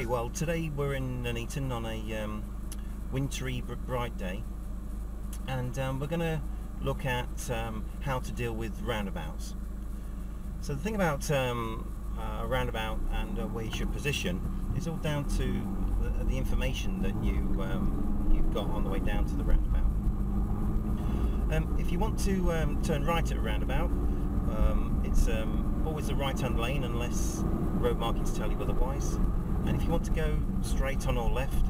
Okay, well today we're in Nuneaton on a wintry bright day, and we're going to look at how to deal with roundabouts. So the thing about a roundabout and where you should position is all down to the information that you've got on the way down to the roundabout. If you want to turn right at a roundabout, it's always the right-hand lane unless road markings tell you otherwise. And if you want to go straight on or left,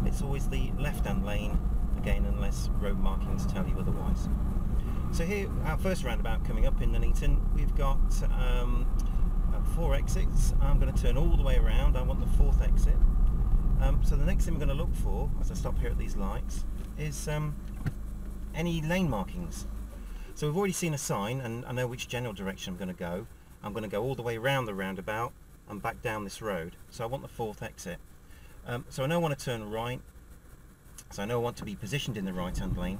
it's always the left-hand lane, again unless road markings tell you otherwise. So here, our first roundabout coming up in Nuneaton, we've got 4 exits. I'm going to turn all the way around. I want the 4th exit. So the next thing we're going to look for, as I stop here at these lights, is any lane markings. So we've already seen a sign, and I know which general direction I'm going to go. I'm going to go all the way around the roundabout and back down this road. So I want the 4th exit. So I know I want to turn right, so I know I want to be positioned in the right-hand lane.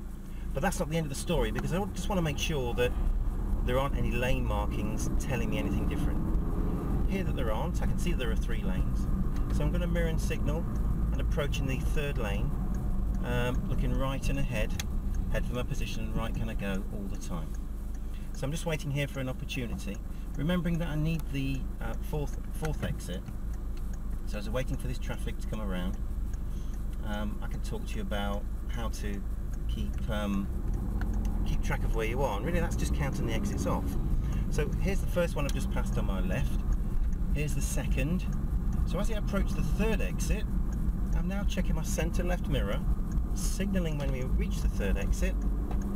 But that's not the end of the story, because I just want to make sure that there aren't any lane markings telling me anything different. Here that there aren't, I can see that there are 3 lanes. So I'm going to mirror and signal and approaching the 3rd lane, looking right and ahead, head for my position, and right can I go all the time. So I'm just waiting here for an opportunity, remembering that I need the 4th exit. So as I'm waiting for this traffic to come around, I can talk to you about how to keep track of where you are, and really that's just counting the exits off. So here's the first one I've just passed on my left, here's the second. So as I approach the 3rd exit, I'm now checking my centre left mirror, signalling when we reach the 3rd exit,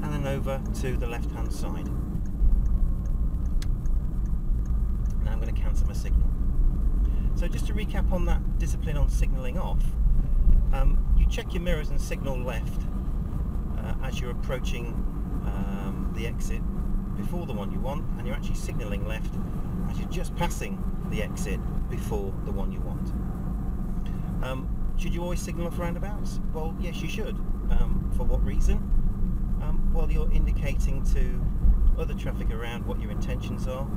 and then over to the left hand side. Now I'm going to cancel my signal. So just to recap on that discipline on signalling off, you check your mirrors and signal left as you're approaching the exit before the one you want, and you're actually signalling left as you're just passing the exit before the one you want. Should you always signal off roundabouts? Well, yes, you should. For what reason? Well, you're indicating to other traffic around what your intentions are,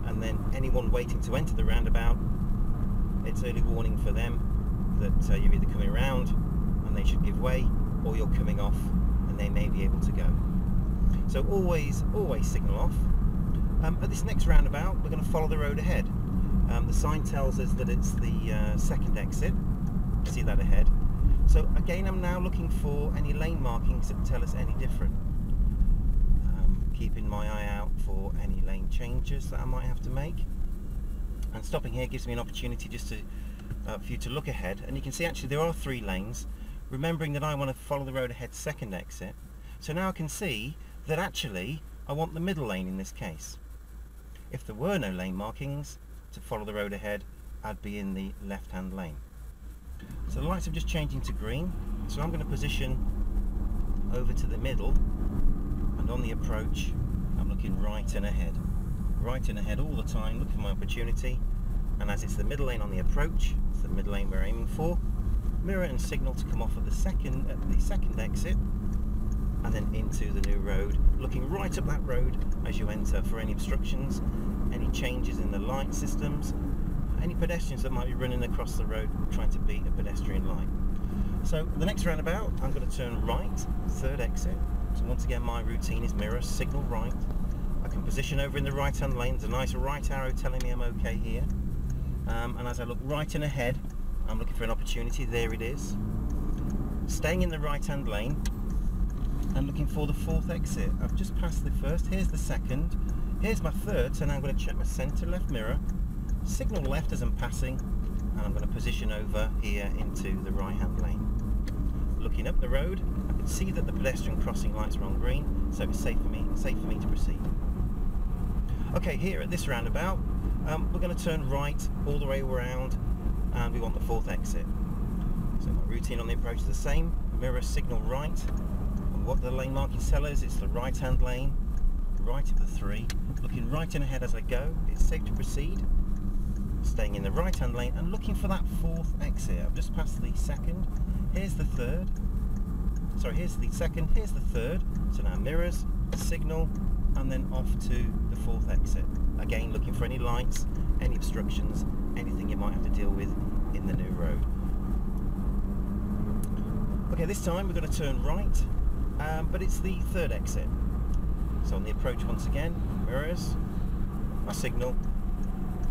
and then anyone waiting to enter the roundabout, it's early warning for them that you're either coming around and they should give way, or you're coming off and they may be able to go. So always signal off. At this next roundabout, we're going to follow the road ahead. The sign tells us that it's the 2nd exit. See that ahead. So again, I'm now looking for any lane markings that tell us any different. Keeping my eye out for any lane changes that I might have to make. And stopping here gives me an opportunity just to for you to look ahead, and you can see actually there are 3 lanes, remembering that I want to follow the road ahead 2nd exit. So now I can see that actually I want the middle lane in this case. If there were no lane markings to follow the road ahead, I'd be in the left hand lane. So the lights are just changing to green, so I'm going to position over to the middle, and on the approach I'm looking right and ahead all the time, looking for my opportunity. And as it's the middle lane on the approach, it's the middle lane we're aiming for, mirror and signal to come off at the second exit, and then into the new road, looking right up that road as you enter for any obstructions, any changes in the light systems, any pedestrians that might be running across the road trying to beat a pedestrian light. So the next roundabout, I'm going to turn right, 3rd exit. So once again, my routine is mirror, signal right. I can position over in the right hand lane. There's a nice right arrow telling me I'm okay here. And as I look right and ahead, I'm looking for an opportunity. There it is. Staying in the right hand lane and looking for the 4th exit. I've just passed the 1st, here's the 2nd, here's my 3rd, so now I'm going to check my centre left mirror, signal left as I'm passing, and I'm going to position over here into the right hand lane. Looking up the road, I can see that the pedestrian crossing lights are on green, so it's safe for me to proceed. Okay, here at this roundabout, we're going to turn right all the way around, and we want the 4th exit. So my routine on the approach is the same, mirror, signal right, and what the lane markings tell us, it's the right hand lane, right of the 3, looking right and ahead as I go, it's safe to proceed. Staying in the right hand lane and looking for that 4th exit. I've just passed the 2nd, here's the 3rd, sorry, here's the 2nd, here's the 3rd, so now mirrors, signal, and then off to the 4th exit. Again, looking for any lights, any obstructions, anything you might have to deal with in the new road. Okay, this time we're going to turn right, but it's the third exit. So on the approach once again, mirrors, my signal,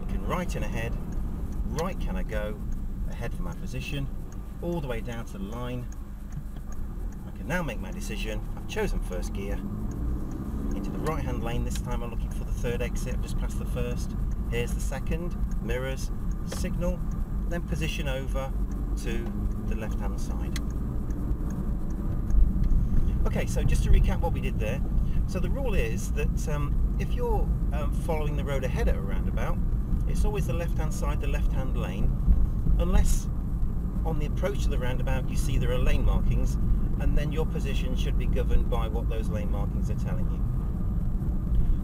looking right in ahead, right can I go, ahead for my position, all the way down to the line. I can now make my decision. I've chosen first gear, into the right hand lane. This time I'm looking for the third exit, I've just passed the first. Here's the second, mirrors, signal, then position over to the left hand side. Okay, so just to recap what we did there. So the rule is that if you're following the road ahead at a roundabout, it's always the left hand side, the left hand lane, unless on the approach to the roundabout you see there are lane markings, and then your position should be governed by what those lane markings are telling you.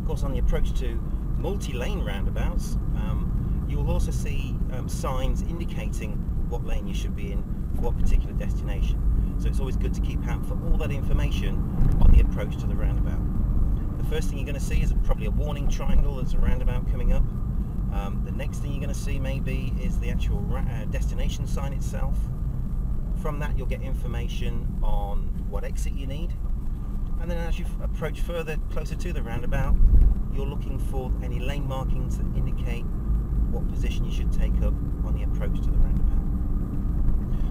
Of course, on the approach to multi-lane roundabouts, you will also see signs indicating what lane you should be in for what particular destination. So it's always good to keep out for all that information on the approach to the roundabout. The first thing you're going to see is probably a warning triangle. There's a roundabout coming up. The next thing you're going to see maybe is the actual destination sign itself. From that you'll get information on what exit you need. And then as you approach further, closer to the roundabout, you're looking for any lane markings that indicate what position you should take up on the approach to the roundabout.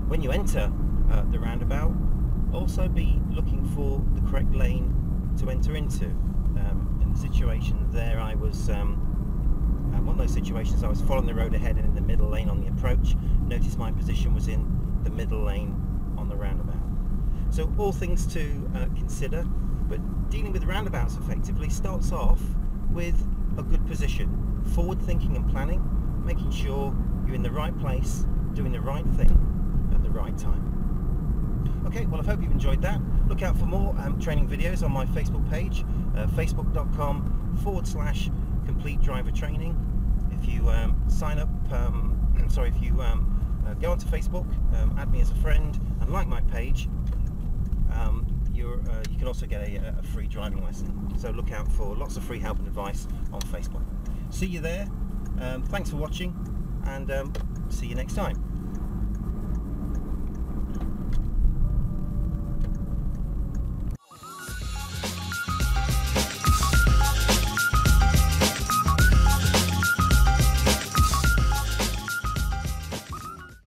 When you enter the roundabout, also be looking for the correct lane to enter into. In the situation there, I was one of those situations, I was following the road ahead and in the middle lane on the approach. Notice my position was in the middle lane on the roundabout. So all things to consider, but dealing with roundabouts effectively starts off with a good position, forward thinking and planning, making sure you're in the right place, doing the right thing at the right time. Okay, well, I hope you've enjoyed that. Look out for more training videos on my Facebook page, facebook.com/complete driver training. If you sign up, if you go onto Facebook, add me as a friend and like my page, you can also get a free driving lesson. So look out for lots of free help and advice on Facebook. See you there. Thanks for watching, and see you next time.